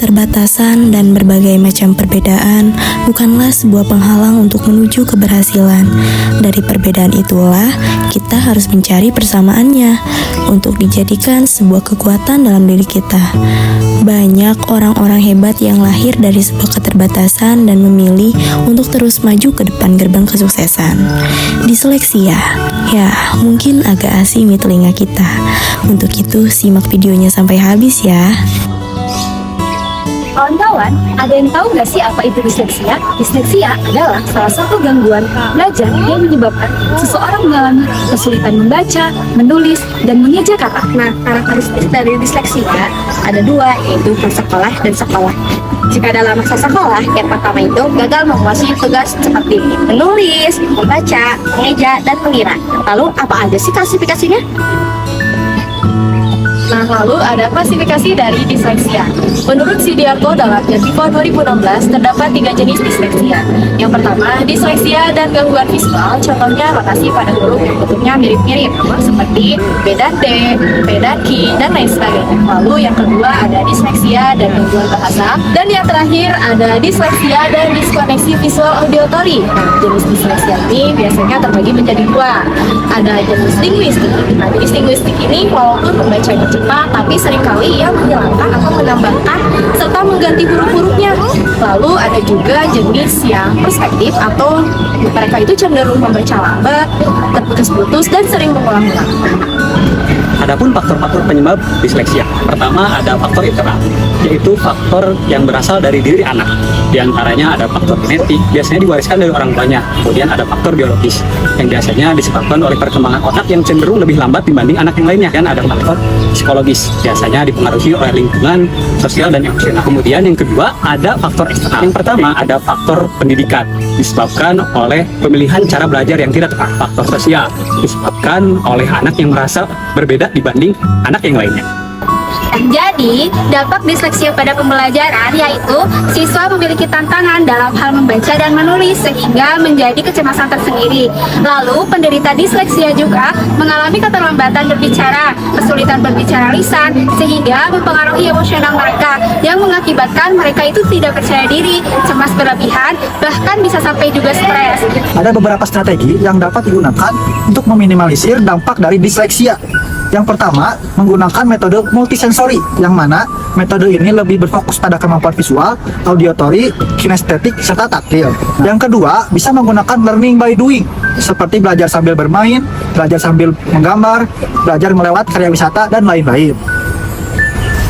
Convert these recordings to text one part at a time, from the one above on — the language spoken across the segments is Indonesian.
Keterbatasan dan berbagai macam perbedaan bukanlah sebuah penghalang untuk menuju keberhasilan. Dari perbedaan itulah kita harus mencari persamaannya untuk dijadikan sebuah kekuatan dalam diri kita. Banyak orang-orang hebat yang lahir dari sebuah keterbatasan dan memilih untuk terus maju ke depan gerbang kesuksesan. Disleksia, ya mungkin agak asing di telinga kita. Untuk itu simak videonya sampai habis ya. Kawan-kawan, ada yang tahu nggak sih apa itu disleksia? Disleksia adalah salah satu gangguan belajar yang menyebabkan seseorang mengalami kesulitan membaca, menulis, dan mengeja kata. Nah, karakteristik dari disleksia ada dua, yaitu prasekolah dan sekolah. Jika dalam masa sekolah, yang pertama itu gagal menguasai tugas seperti menulis, membaca, mengeja, dan mengira. Lalu, apa aja sih klasifikasinya? Nah, lalu ada klasifikasi dari disleksia. Menurut Sidiarto dalam Jativo 2016, terdapat 3 jenis disleksia. Yang pertama, disleksia dan gangguan visual, contohnya rotasi pada huruf yang bentuknya mirip-mirip, seperti B dan D, P dan Q, dan lain sebagainya. Lalu yang kedua ada disleksia dan gangguan bahasa. Dan yang terakhir ada disleksia dan diskoneksi visual auditory. Nah, jenis disleksia ini biasanya terbagi menjadi dua. Ada jenis linguistik. Nah, jenis linguistik ini walaupun membacanya cepat, tapi seringkali ia menghilangkan atau menambahkan serta mengganti huruf-hurufnya. Lalu ada juga jenis yang perspektif atau mereka itu cenderung membaca lambat, terputus-putus, dan sering mengulang-ulang. Adapun faktor-faktor penyebab disleksia, pertama ada faktor internal, yaitu faktor yang berasal dari diri anak. Di antaranya ada faktor genetik, biasanya diwariskan dari orang tuanya. Kemudian ada faktor biologis, yang biasanya disebabkan oleh perkembangan otak yang cenderung lebih lambat dibanding anak yang lainnya. Dan ada faktor psikologis, biasanya dipengaruhi oleh lingkungan, sosial, dan emosional. Kemudian yang kedua ada faktor eksternal. Yang pertama ada faktor pendidikan, disebabkan oleh pemilihan cara belajar yang tidak tepat. Faktor sosial, disebabkan oleh anak yang merasa berbeda dibanding anak yang lainnya. Jadi, dampak disleksia pada pembelajaran yaitu siswa memiliki tantangan dalam hal membaca dan menulis sehingga menjadi kecemasan tersendiri. Lalu, penderita disleksia juga mengalami keterlambatan berbicara, kesulitan berbicara lisan, sehingga mempengaruhi emosional mereka yang mengakibatkan mereka itu tidak percaya diri, cemas berlebihan, bahkan bisa sampai juga stres. Ada beberapa strategi yang dapat digunakan untuk meminimalisir dampak dari disleksia. Yang pertama, menggunakan metode multisensori, yang mana metode ini lebih berfokus pada kemampuan visual, auditory, kinestetik, serta taktil. Yang kedua, bisa menggunakan learning by doing, seperti belajar sambil bermain, belajar sambil menggambar, belajar melewat karya wisata, dan lain-lain.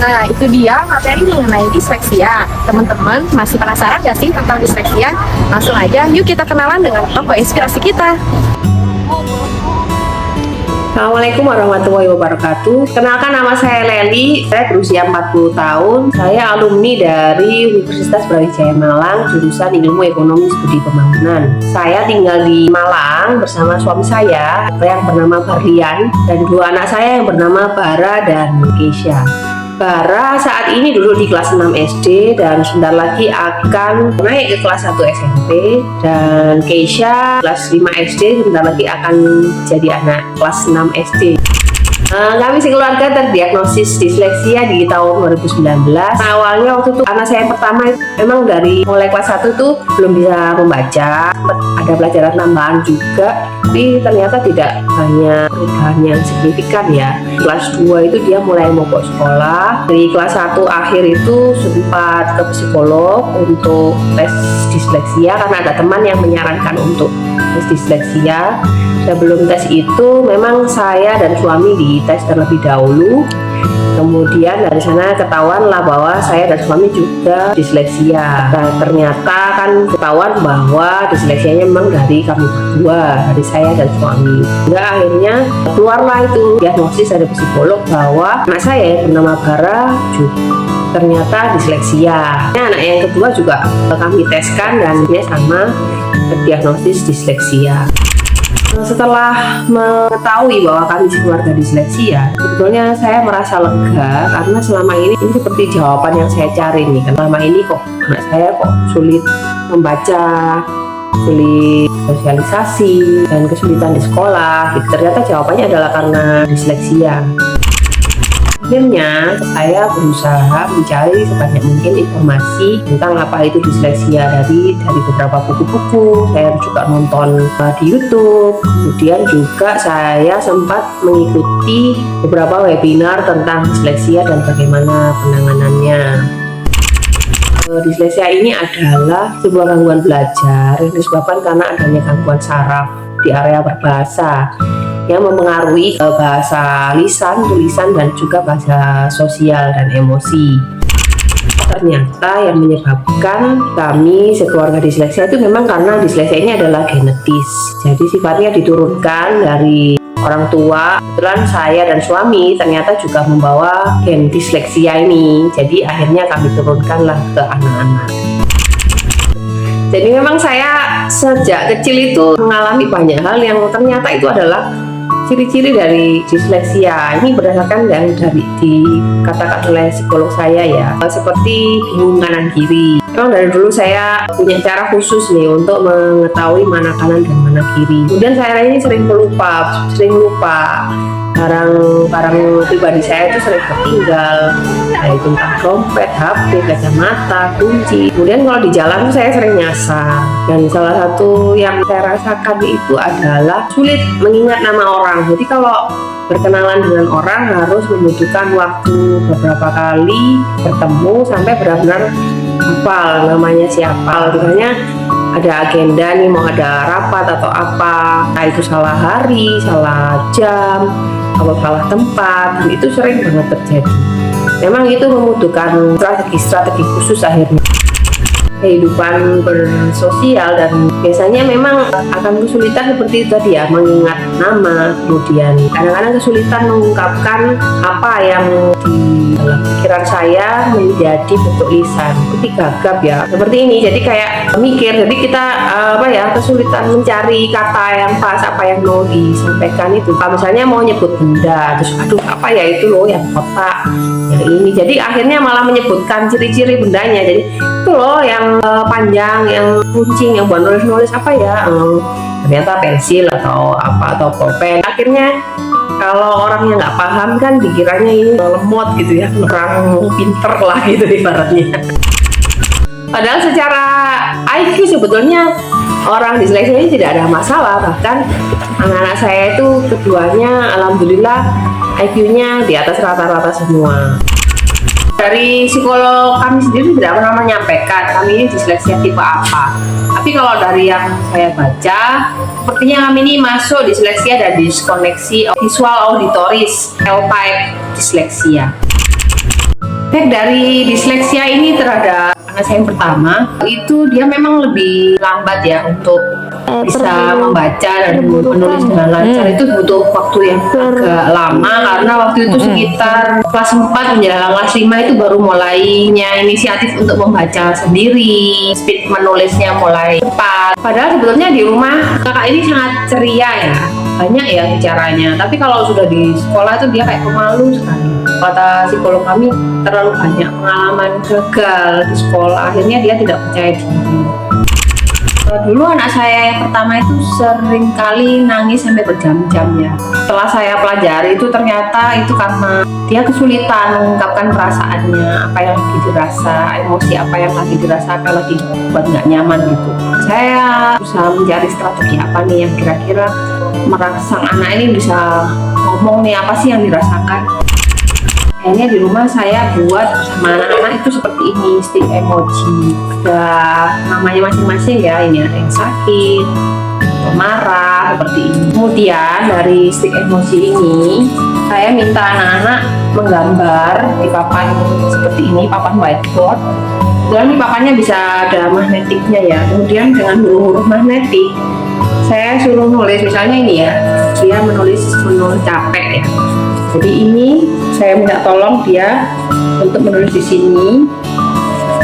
Nah, itu dia materi mengenai disleksia. Teman-teman masih penasaran gak sih tentang disleksia? Langsung aja, yuk kita kenalan dengan tokoh inspirasi kita. Assalamualaikum warahmatullahi wabarakatuh. Kenalkan, nama saya Leli, saya berusia 40 tahun. Saya alumni dari Universitas Brawijaya Malang, jurusan Ilmu Ekonomi Studi Pembangunan. Saya tinggal di Malang bersama suami saya yang bernama Barlian dan dua anak saya yang bernama Bara dan Keisha. Bara saat ini duduk di kelas 6 SD dan sebentar lagi akan naik ke kelas 1 SMP, dan Keisha kelas 5 SD sebentar lagi akan jadi anak kelas 6 SD. Kami sekeluarga terdiagnosis disleksia di tahun 2019. Awalnya waktu itu anak saya yang pertama memang dari mulai kelas 1 tuh belum bisa membaca, ada pelajaran tambahan juga, tapi ternyata tidak banyak perubahan yang signifikan ya. Kelas 2 itu dia mulai mogok sekolah. Dari kelas 1 akhir itu sempat ke psikolog untuk tes disleksia karena ada teman yang menyarankan untuk tes disleksia. Sebelum tes itu memang saya dan suami dites terlebih dahulu. Kemudian dari sana ketahuan lah bahwa saya dan suami juga disleksia. Dan ternyata kan ketahuan bahwa disleksianya memang dari kami berdua, dari saya dan suami. Hingga akhirnya keluarlah itu diagnosis dari psikolog bahwa anak saya yang bernama Bara juga ternyata disleksia. Nah, anak yang kedua juga kami teskan dan dia sama terdiagnosis disleksia. Setelah mengetahui bahwa kami keluarga disleksia, sebetulnya saya merasa lega karena selama ini seperti jawaban yang saya cari nih. Selama ini kok anak saya kok sulit membaca, sulit sosialisasi, dan kesulitan di sekolah. Ternyata jawabannya adalah karena disleksia. Akhirnya saya berusaha mencari sebanyak mungkin informasi tentang apa itu disleksia dari beberapa buku-buku. Saya juga nonton di YouTube. Kemudian juga saya sempat mengikuti beberapa webinar tentang disleksia dan bagaimana penanganannya. Disleksia ini adalah sebuah gangguan belajar yang disebabkan karena adanya gangguan saraf di area berbahasa yang mempengaruhi bahasa lisan, tulisan, dan juga bahasa sosial dan emosi. Ternyata yang menyebabkan kami sekeluarga disleksia itu memang karena disleksia ini adalah genetis. Jadi sifatnya diturunkan dari orang tua. Kebetulan saya dan suami ternyata juga membawa gen disleksia ini. Jadi akhirnya kami turunkanlah ke anak-anak. Jadi memang saya sejak kecil itu mengalami banyak hal yang ternyata itu adalah ciri-ciri dari disleksia. Ini berdasarkan yang dikatakan oleh psikolog saya ya, seperti bingung kanan kiri. Memang dari dulu saya punya cara khusus nih untuk mengetahui mana kanan dan mana kiri. Kemudian saya ini sering lupa barang pribadi saya itu sering tertinggal, yaitu entah dompet, HP, kacamata, kunci. Kemudian kalau di jalan saya sering nyasar, dan salah satu yang saya rasakan itu adalah sulit mengingat nama orang. Jadi kalau berkenalan dengan orang harus membutuhkan waktu beberapa kali bertemu sampai benar-benar hafal namanya siapa. Misalnya ada agenda nih, mau ada rapat atau apa, nah itu salah hari, salah jam, atau salah tempat, dan itu sering banget terjadi. Memang itu membutuhkan strategi khusus akhirnya. Kehidupan bersosial, dan biasanya memang akan kesulitan seperti itu tadi ya, mengingat nama, kemudian kadang-kadang kesulitan mengungkapkan apa yang di dalam pikiran saya menjadi bentuk lisan. Itu gagap ya, seperti ini. Jadi kayak mikir, jadi kita kesulitan mencari kata yang pas, apa yang mau disampaikan itu. Kalau misalnya mau nyebut benda, terus aduh apa ya itu loh yang kotak, yang ini. Jadi akhirnya malah menyebutkan ciri-ciri bendanya. Jadi itu loh yang panjang, yang runcing, yang buat nulis-nulis apa ya, ternyata pensil atau apa, atau pulpen. Akhirnya kalau orang yang nggak paham kan dikiranya ini lemot gitu ya, orang pinter lah gitu ibaratnya. Padahal secara IQ sebetulnya orang disleksia ini tidak ada masalah. Bahkan anak-anak saya itu keduanya alhamdulillah IQ-nya di atas rata-rata semua. Dari psikolog kami sendiri tidak pernah menyampaikan kami ini disleksia tipe apa. Tapi kalau dari yang saya baca, sepertinya kami ini masuk disleksia dan diskoneksi visual auditoris, L-type disleksia. Efek dari disleksia ini terhadap anak saya yang pertama, itu dia memang lebih lambat ya untuk bisa membaca dan menulis dengan lancar. Itu butuh waktu yang agak lama, karena waktu itu sekitar kelas 4 menjelang kelas 5 itu baru mulainya inisiatif untuk membaca sendiri, speed menulisnya mulai cepat. Padahal sebetulnya di rumah kakak ini sangat ceria ya, banyak ya bicaranya, tapi kalau sudah di sekolah itu dia kayak pemalu sekali. Kata psikolog kami, terlalu banyak pengalaman gagal di sekolah, akhirnya dia tidak percaya diri. Dulu anak saya yang pertama itu sering kali nangis sampai berjam-jam ya. Setelah saya pelajari itu ternyata itu karena dia kesulitan mengungkapkan perasaannya, apa yang lagi dirasa, emosi apa yang lagi dirasa, apa yang lagi buat nggak nyaman gitu. Saya berusaha mencari strategi apa nih yang kira-kira merangsang anak ini bisa ngomong nih apa sih yang dirasakan. Akhirnya di rumah saya buat sama anak-anak itu seperti ini, stick emoji. Ada namanya masing-masing ya, ini ada yang sakit, marah, seperti ini. Kemudian dari stick emoji ini, saya minta anak-anak menggambar di papan seperti ini, papan whiteboard. Dan ini papannya bisa ada magnetiknya ya. Kemudian dengan huruf-huruf magnetik, saya suruh nulis, misalnya ini ya, dia menulis capek ya. Jadi ini saya minta tolong dia untuk menulis di sini.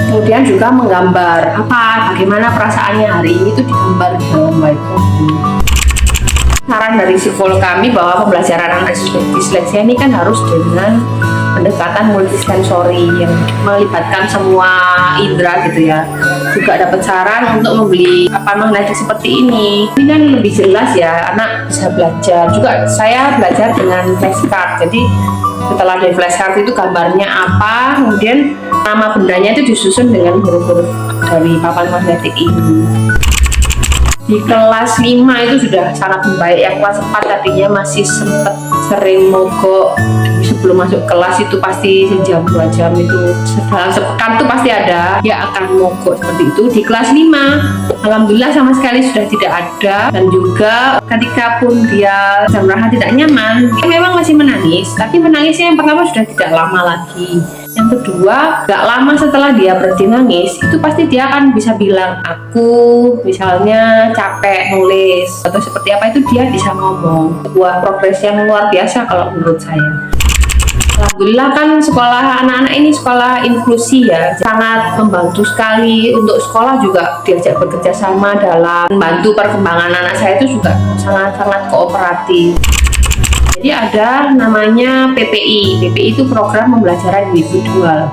Kemudian juga menggambar bagaimana perasaannya hari ini itu digambar di dalam whiteboard. Saran dari psikolog kami bahwa pembelajaran anak disleksia ini kan harus dengan pendekatan multisensori yang melibatkan semua indera gitu ya. Juga dapat saran untuk membeli papan magnetik seperti ini. Ini kan lebih jelas ya, anak bisa belajar. Juga saya belajar dengan flashcard. Jadi Setelah dari flashcard itu gambarnya apa, kemudian nama bendanya itu disusun dengan huruf-huruf dari papan magnetik ini. Di kelas 5 itu sudah sangat membaik. Yang kelas 4 tadinya masih sempat sering mogok. Sebelum masuk kelas itu pasti sejam 2 jam itu dalam sepekan tuh pasti ada ya akan mogok seperti itu. Di kelas 5 alhamdulillah sama sekali sudah tidak ada, dan juga ketika pun dia jam rahat tidak nyaman, dia memang masih menangis, tapi menangisnya yang pertama sudah tidak lama lagi. Yang kedua, gak lama setelah dia berhenti nangis, itu pasti dia akan bisa bilang, aku misalnya capek nulis, atau seperti apa itu dia bisa ngomong. Sebuah progres yang luar biasa kalau menurut saya. Alhamdulillah kan sekolah anak-anak ini sekolah inklusi ya, sangat membantu sekali. Untuk sekolah juga diajak bekerja sama dalam membantu perkembangan anak saya itu juga sangat-sangat kooperatif. Jadi ada namanya PPI. PPI itu program pembelajaran individual.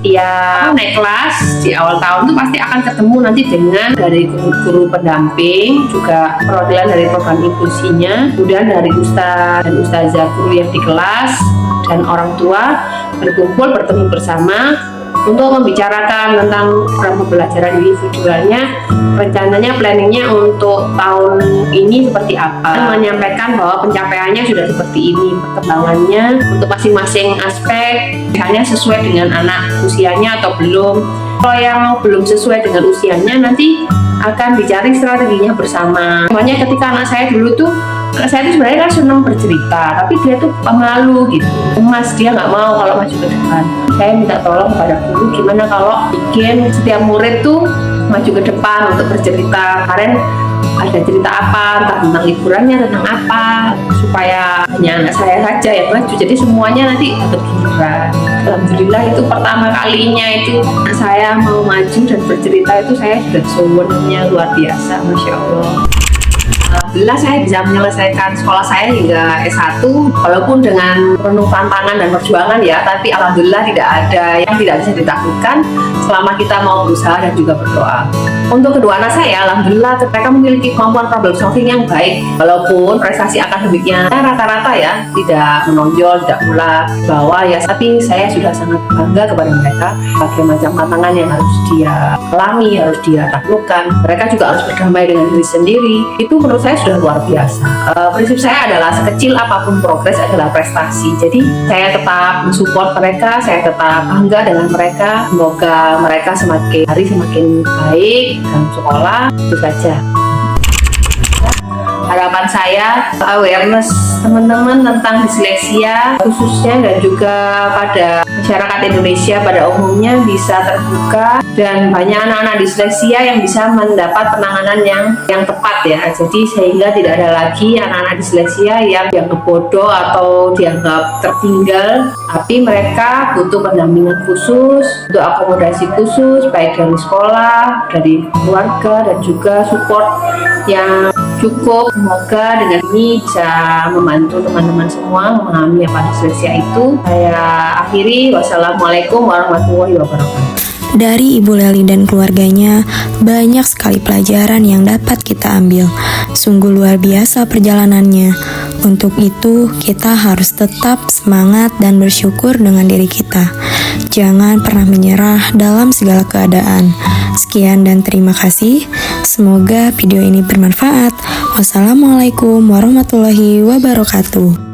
Ya naik kelas di awal tahun tuh pasti akan ketemu nanti dengan dari guru-guru pendamping, juga perwakilan dari program inklusinya, kemudian dari ustaz dan ustazah guru yang di kelas, dan orang tua berkumpul bertemu bersama untuk membicarakan tentang program pembelajaran individualnya, rencananya planningnya untuk tahun ini seperti apa, menyampaikan bahwa pencapaiannya sudah seperti ini, perkembangannya untuk masing-masing aspek, misalnya sesuai dengan anak usianya atau belum. Kalau yang belum sesuai dengan usianya nanti akan dicari strateginya bersama. Makanya ketika anak saya dulu tuh, saya tuh sebenarnya kan senang bercerita, tapi dia tuh pemalu gitu, emas, dia nggak mau kalau maju ke depan. Saya minta tolong kepada guru, gimana kalau bikin setiap murid tuh maju ke depan untuk bercerita. Kemarin ada cerita apa, entah tentang liburannya, tentang apa, supaya hanya anak saya saja yang maju, jadi semuanya nanti dapat giliran. Alhamdulillah itu pertama kalinya itu anak saya mau maju dan bercerita, itu saya sudah sewenangnya luar biasa, Masya Allah. Alhamdulillah saya bisa menyelesaikan sekolah saya hingga S1, walaupun dengan penuh tantangan dan perjuangan ya, tapi alhamdulillah tidak ada yang tidak bisa ditaklukkan selama kita mau berusaha dan juga berdoa. Untuk kedua anak saya, alhamdulillah mereka memiliki kemampuan problem solving yang baik, walaupun prestasi akademiknya rata-rata ya, tidak menonjol, tidak pula bawah ya, tapi saya sudah sangat bangga kepada mereka. Berbagai macam tantangan yang harus dia alami, harus dia taklukkan, mereka juga harus berdamai dengan diri sendiri, itu menurut saya sudah luar biasa. Prinsip saya adalah sekecil apapun progres adalah prestasi. Jadi saya tetap mensupport mereka, saya tetap bangga dengan mereka. Semoga mereka semakin hari semakin baik dalam sekolah. Itu saja harapan saya. Awareness teman-teman tentang disleksia khususnya dan juga pada masyarakat Indonesia pada umumnya bisa terbuka, dan banyak anak-anak disleksia yang bisa mendapat penanganan yang tepat ya. Jadi sehingga tidak ada lagi anak-anak disleksia yang dianggap bodoh atau dianggap tertinggal, tapi mereka butuh pendampingan khusus, butuh akomodasi khusus baik dari sekolah, dari keluarga, dan juga support yang cukup. Semoga dengan ini bisa membantu teman-teman semua memahami apa disleksia itu. Saya akhiri, wassalamualaikum warahmatullahi wabarakatuh. Dari Ibu Leli dan keluarganya, banyak sekali pelajaran yang dapat kita ambil. Sungguh luar biasa perjalanannya. Untuk itu, kita harus tetap semangat dan bersyukur dengan diri kita. Jangan pernah menyerah dalam segala keadaan. Sekian dan terima kasih. Semoga video ini bermanfaat. Wassalamualaikum warahmatullahi wabarakatuh.